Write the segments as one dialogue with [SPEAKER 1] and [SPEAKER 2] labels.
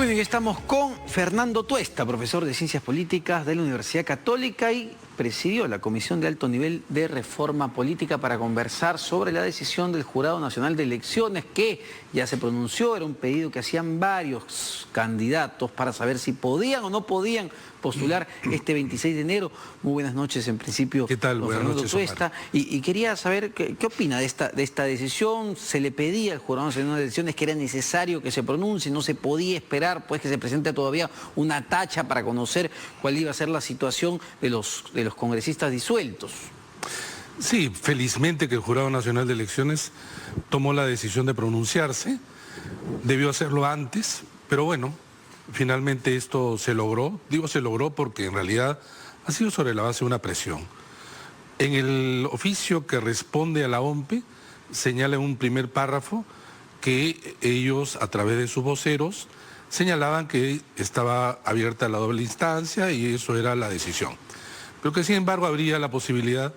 [SPEAKER 1] Bueno, y estamos con Fernando Tuesta, profesor de Ciencias Políticas de la Universidad Católica y presidió la Comisión de Alto Nivel de Reforma Política para conversar sobre la decisión del Jurado Nacional de Elecciones que ya se pronunció. Era un pedido que hacían varios candidatos para saber si podían o no podían postular este 26 de enero. Muy buenas noches, en principio.
[SPEAKER 2] ¿Qué tal? Buenas
[SPEAKER 1] Fernando
[SPEAKER 2] noches,
[SPEAKER 1] Tuesta.
[SPEAKER 2] Omar.
[SPEAKER 1] Y quería saber qué opina de esta decisión. Se le pedía al Jurado Nacional de Elecciones que era necesario que se pronuncie, no se podía esperar pues que se presente todavía una tacha para conocer cuál iba a ser la situación de los congresistas disueltos.
[SPEAKER 2] Sí, felizmente que el Jurado Nacional de Elecciones tomó la decisión de pronunciarse. Debió hacerlo antes, pero bueno, finalmente esto se logró. Digo se logró porque en realidad ha sido sobre la base de una presión. En el oficio que responde a la OMPE señala en un primer párrafo que ellos, a través de sus voceros, señalaban que estaba abierta la doble instancia y eso era la decisión. Pero que sin embargo habría la posibilidad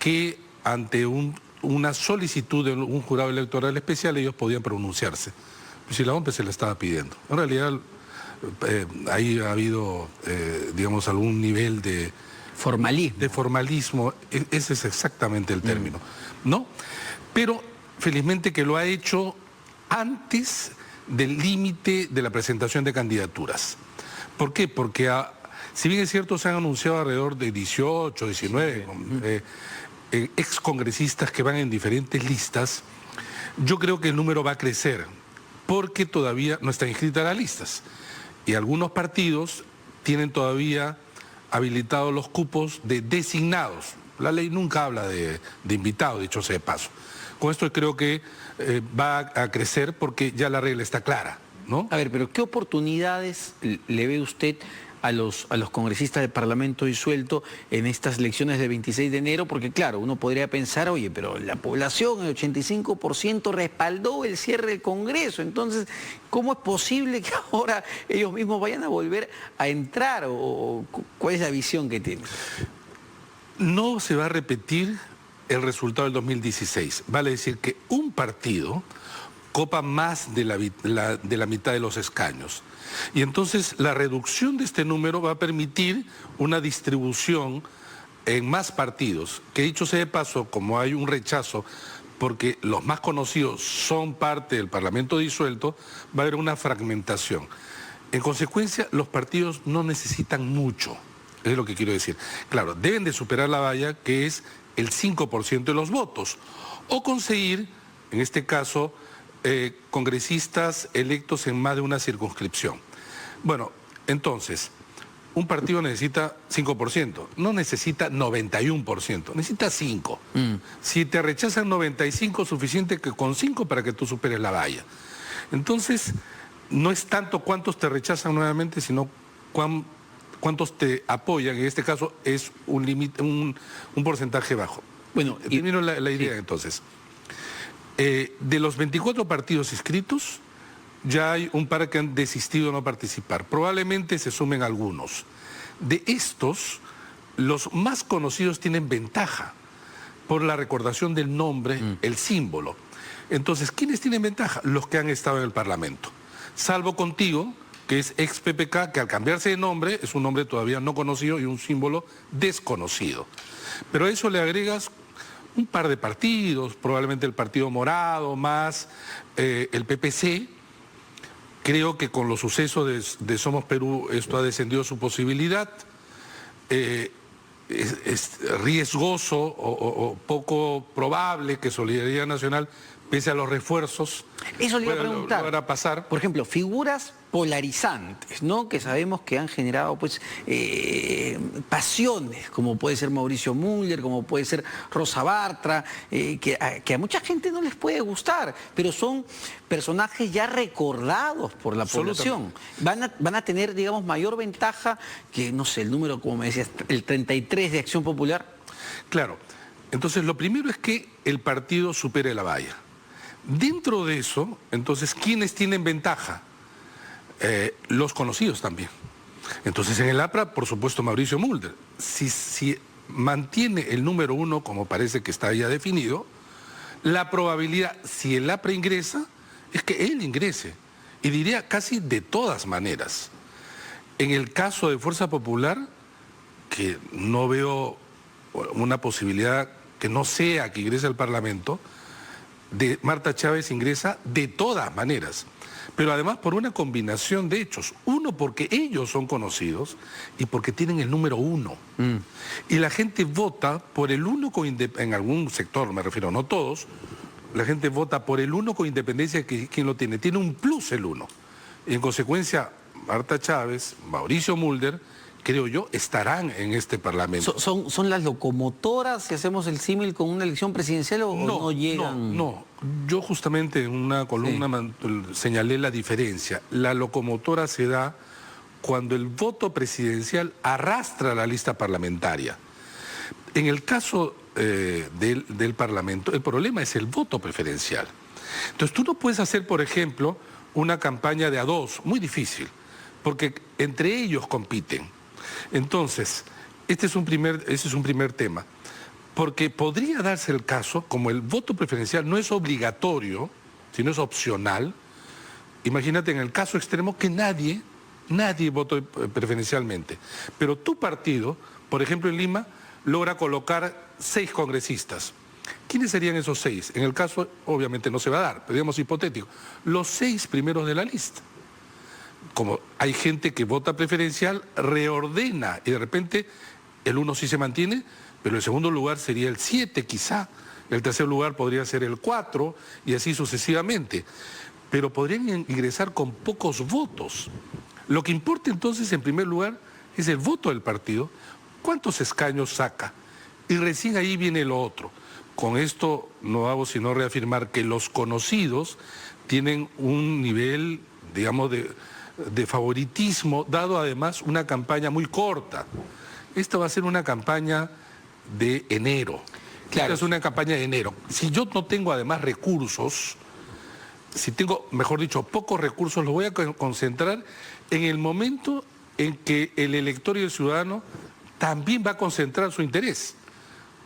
[SPEAKER 2] que ante una solicitud de un jurado electoral especial ellos podían pronunciarse. Pues si la OMPE se la estaba pidiendo. En realidad ahí ha habido, digamos, algún nivel de formalismo. Ese es exactamente el término, ¿no? Pero felizmente que lo ha hecho antes del límite de la presentación de candidaturas. ¿Por qué? Porque si bien es cierto se han anunciado alrededor de 18, 19 excongresistas que van en diferentes listas, yo creo que el número va a crecer porque todavía no están inscritas las listas y algunos partidos tienen todavía habilitados los cupos de designados. La ley nunca habla de invitados, dicho sea de paso. Con esto creo que va a crecer porque ya la regla está clara, ¿no?
[SPEAKER 1] A ver, pero ¿qué oportunidades le ve usted a los congresistas del Parlamento disuelto en estas elecciones del 26 de enero? Porque claro, uno podría pensar, oye, pero la población, el 85% respaldó el cierre del Congreso, entonces, ¿cómo es posible que ahora ellos mismos vayan a volver a entrar? ¿O cuál es la visión que tienen?
[SPEAKER 2] No se va a repetir el resultado del 2016. Vale decir que un partido copa más de la mitad de los escaños. Y entonces la reducción de este número va a permitir una distribución en más partidos, que dicho sea de paso, como hay un rechazo, porque los más conocidos son parte del Parlamento disuelto, va a haber una fragmentación. En consecuencia, los partidos no necesitan mucho, es lo que quiero decir. Claro, deben de superar la valla, que es el 5% de los votos, o conseguir, en este caso, congresistas electos en más de una circunscripción. Bueno, entonces, un partido necesita 5%, no necesita 91%, necesita 5%. Si te rechazan 95, suficiente que con 5 para que tú superes la valla. Entonces, no es tanto cuántos te rechazan nuevamente, sino cuántos te apoyan. En este caso es un porcentaje bajo. Bueno, termino la idea, sí. Entonces. De los 24 partidos inscritos, ya hay un par que han desistido de no participar. Probablemente se sumen algunos. De estos, los más conocidos tienen ventaja por la recordación del nombre, el símbolo. Entonces, ¿quiénes tienen ventaja? Los que han estado en el Parlamento. Salvo Contigo, que es ex-PPK, que al cambiarse de nombre es un nombre todavía no conocido y un símbolo desconocido. Pero a eso le agregas un par de partidos, probablemente el Partido Morado, más el PPC. Creo que con los sucesos de Somos Perú esto ha descendido su posibilidad. Es riesgoso o poco probable que Solidaridad Nacional, pese a los refuerzos,
[SPEAKER 1] eso le iba a preguntar.
[SPEAKER 2] Pueda pasar.
[SPEAKER 1] Por ejemplo, figuras polarizantes, ¿no? Que sabemos que han generado pues pasiones, como puede ser Mauricio Müller, como puede ser Rosa Bartra, que a mucha gente no les puede gustar, pero son personajes ya recordados por la población. Van a tener, digamos, mayor ventaja que, no sé, el número, como me decías, el 33 de Acción Popular.
[SPEAKER 2] Claro. Entonces, lo primero es que el partido supere la valla. Dentro de eso, entonces, ¿quiénes tienen ventaja? Los conocidos también. Entonces, en el APRA, por supuesto, Mauricio Müller. Si mantiene el número 1, como parece que está ya definido, la probabilidad, si el APRA ingresa, es que él ingrese. Y diría casi de todas maneras. En el caso de Fuerza Popular, que no veo una posibilidad que no sea que ingrese al Parlamento, de Marta Chávez ingresa de todas maneras, pero además por una combinación de hechos. Uno, porque ellos son conocidos y porque tienen el número 1. Y la gente vota por el 1 en algún sector, me refiero, no todos, la gente vota por el 1 con independencia de quién lo tiene. Tiene un plus el 1. Y en consecuencia, Marta Chávez, Mauricio Mulder, creo yo, estarán en este Parlamento.
[SPEAKER 1] ¿Son las locomotoras, si hacemos el símil con una elección presidencial, o no llegan?
[SPEAKER 2] No. Yo justamente en una columna señalé la diferencia. La locomotora se da cuando el voto presidencial arrastra la lista parlamentaria. En el caso del Parlamento, el problema es el voto preferencial. Entonces tú no puedes hacer, por ejemplo, una campaña de a dos, muy difícil, porque entre ellos compiten. Entonces, ese es un primer tema, porque podría darse el caso, como el voto preferencial no es obligatorio, sino es opcional. Imagínate en el caso extremo que nadie votó preferencialmente, pero tu partido, por ejemplo en Lima, logra colocar 6 congresistas. ¿Quiénes serían esos 6? En el caso, obviamente no se va a dar, pero digamos hipotético, los 6 primeros de la lista. Como hay gente que vota preferencial, reordena y de repente el 1 sí se mantiene, pero el segundo lugar sería el 7 quizá, el tercer lugar podría ser el 4 y así sucesivamente. Pero podrían ingresar con pocos votos. Lo que importa entonces en primer lugar es el voto del partido, cuántos escaños saca y recién ahí viene lo otro. Con esto no hago sino reafirmar que los conocidos tienen un nivel, digamos, de favoritismo, dado además una campaña muy corta. Esta va a ser una campaña de enero. Claro. Esta es una campaña de enero. Si yo no tengo además recursos, si tengo, mejor dicho, pocos recursos, los voy a concentrar en el momento en que el elector y el ciudadano también va a concentrar su interés.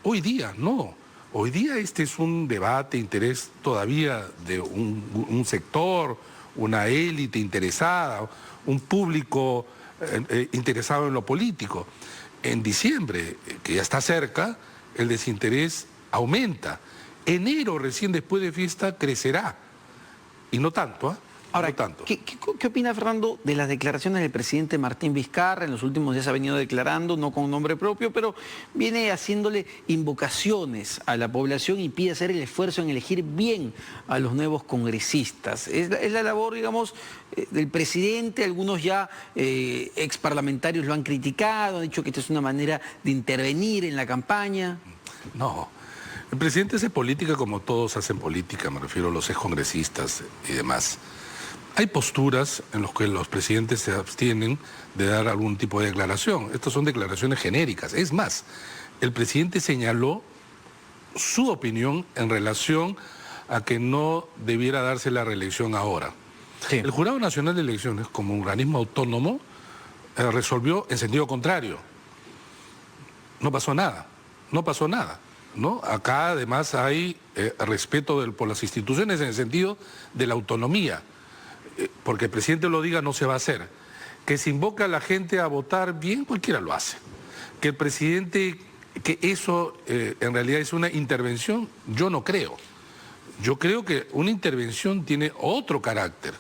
[SPEAKER 2] Hoy día no. Hoy día este es un debate, interés todavía de un sector, una élite interesada, un público interesado en lo político. En diciembre, que ya está cerca, el desinterés aumenta. Enero, recién después de fiesta, crecerá. Y no tanto, ¿eh?
[SPEAKER 1] Ahora,
[SPEAKER 2] no tanto.
[SPEAKER 1] ¿Qué opina Fernando de las declaraciones del presidente Martín Vizcarra? En los últimos días ha venido declarando, no con nombre propio, pero viene haciéndole invocaciones a la población y pide hacer el esfuerzo en elegir bien a los nuevos congresistas. Es la labor, digamos, del presidente. Algunos ya exparlamentarios lo han criticado, han dicho que esta es una manera de intervenir en la campaña.
[SPEAKER 2] No. El presidente hace política como todos hacen política, me refiero a los excongresistas y demás. Hay posturas en las que los presidentes se abstienen de dar algún tipo de declaración. Estas son declaraciones genéricas. Es más, el presidente señaló su opinión en relación a que no debiera darse la reelección ahora. Sí. El Jurado Nacional de Elecciones, como un organismo autónomo, resolvió en sentido contrario. No pasó nada, ¿no? Acá además hay respeto por las instituciones en el sentido de la autonomía. Porque el presidente lo diga no se va a hacer. Que se invoca a la gente a votar bien, cualquiera lo hace. Que el presidente, que eso en realidad es una intervención, yo no creo. Yo creo que una intervención tiene otro carácter.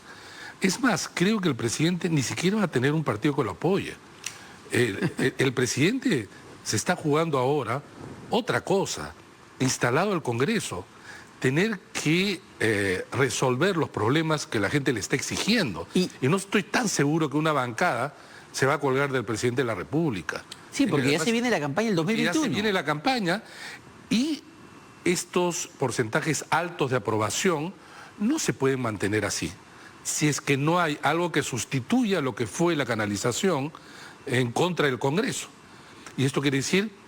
[SPEAKER 2] Es más, creo que el presidente ni siquiera va a tener un partido que lo apoye. El presidente se está jugando ahora otra cosa, instalado el Congreso, tener que resolver los problemas que la gente le está exigiendo. Y no estoy tan seguro que una bancada se va a colgar del presidente de la República.
[SPEAKER 1] Sí, porque además, ya se viene la campaña el 2021.
[SPEAKER 2] Ya se viene la campaña y estos porcentajes altos de aprobación no se pueden mantener así. Si es que no hay algo que sustituya lo que fue la canalización en contra del Congreso. Y esto quiere decir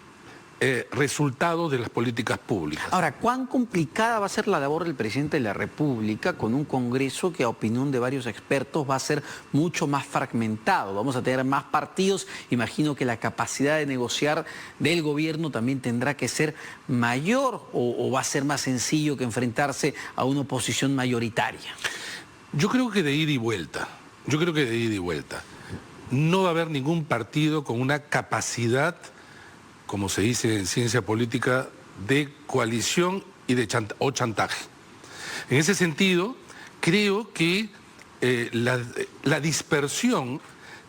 [SPEAKER 2] resultados de las políticas públicas.
[SPEAKER 1] Ahora, ¿cuán complicada va a ser la labor del presidente de la República con un Congreso que, a opinión de varios expertos, va a ser mucho más fragmentado? Vamos a tener más partidos. Imagino que la capacidad de negociar del gobierno también tendrá que ser mayor, o va a ser más sencillo que enfrentarse a una oposición mayoritaria.
[SPEAKER 2] Yo creo que de ida y vuelta. Yo creo que de ida y vuelta. No va a haber ningún partido con una capacidad, como se dice en ciencia política, de coalición y de chantaje. En ese sentido, creo que la dispersión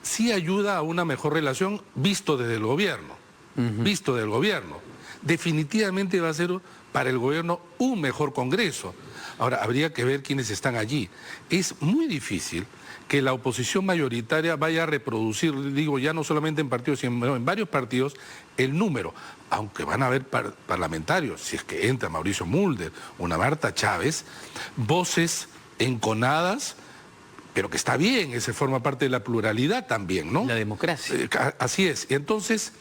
[SPEAKER 2] sí ayuda a una mejor relación visto desde el gobierno. Visto del gobierno. Definitivamente va a ser para el gobierno un mejor Congreso. Ahora, habría que ver quiénes están allí. Es muy difícil que la oposición mayoritaria vaya a reproducir, digo, ya no solamente en partidos, sino en varios partidos, el número, aunque van a haber parlamentarios, si es que entra Mauricio Mulder, una Marta Chávez, voces enconadas, pero que está bien, ese forma parte de la pluralidad también, ¿no?
[SPEAKER 1] La democracia.
[SPEAKER 2] Así es. Entonces,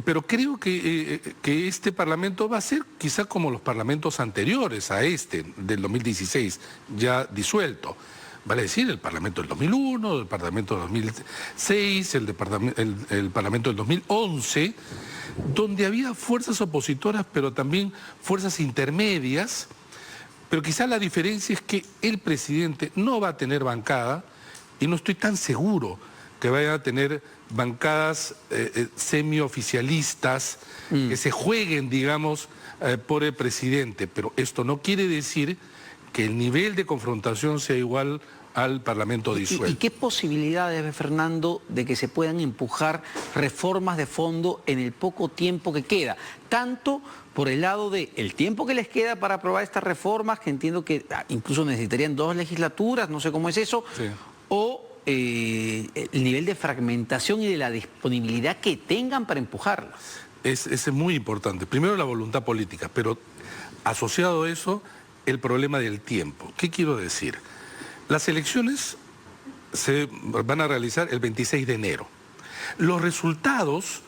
[SPEAKER 2] pero creo que este Parlamento va a ser quizá como los parlamentos anteriores a este, del 2016, ya disuelto. Vale decir, el Parlamento del 2001, el Parlamento del 2006, el Parlamento del 2011, donde había fuerzas opositoras, pero también fuerzas intermedias, pero quizá la diferencia es que el presidente no va a tener bancada, y no estoy tan seguro que vaya a tener bancadas semioficialistas que se jueguen, digamos, por el presidente, pero esto no quiere decir que el nivel de confrontación sea igual al Parlamento disuelto.
[SPEAKER 1] ¿Y qué posibilidades ve, Fernando, de que se puedan empujar reformas de fondo en el poco tiempo que queda? Tanto por el lado del tiempo que les queda para aprobar estas reformas, que entiendo que incluso necesitarían 2 legislaturas, no sé cómo es eso, sí, o el nivel de fragmentación y de la disponibilidad que tengan para empujarlas.
[SPEAKER 2] Es muy importante. Primero la voluntad política, pero asociado a eso, el problema del tiempo. ¿Qué quiero decir? Las elecciones se van a realizar el 26 de enero. Los resultados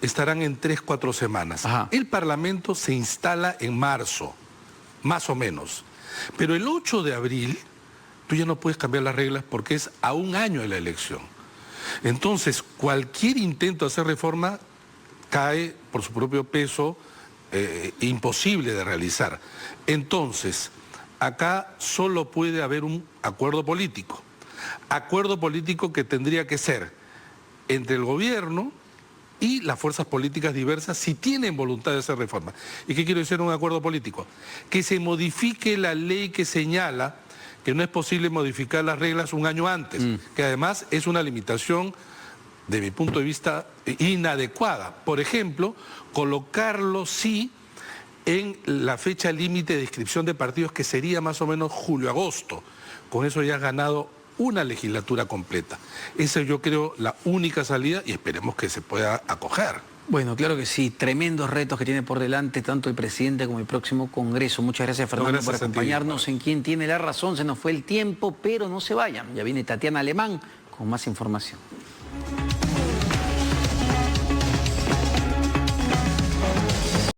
[SPEAKER 2] estarán en 3-4 semanas. Ajá. El Parlamento se instala en marzo, más o menos. Pero el 8 de abril, tú ya no puedes cambiar las reglas porque es a un año de la elección. Entonces, cualquier intento de hacer reforma cae por su propio peso, imposible de realizar. Entonces, acá solo puede haber un acuerdo político que tendría que ser entre el gobierno y las fuerzas políticas diversas si tienen voluntad de hacer reforma. ¿Y qué quiero decir un acuerdo político? Que se modifique la ley que señala que no es posible modificar las reglas un año antes, que además es una limitación, de mi punto de vista, inadecuada. Por ejemplo, colocarlo sí en la fecha límite de inscripción de partidos, que sería más o menos julio-agosto. Con eso ya has ganado una legislatura completa. Esa yo creo la única salida y esperemos que se pueda acoger.
[SPEAKER 1] Bueno, claro que sí, tremendos retos que tiene por delante tanto el presidente como el próximo Congreso. Muchas gracias, Fernando, por acompañarnos en Quién Tiene la Razón. Se nos fue el tiempo, pero no se vayan. Ya viene Tatiana Alemán con más información.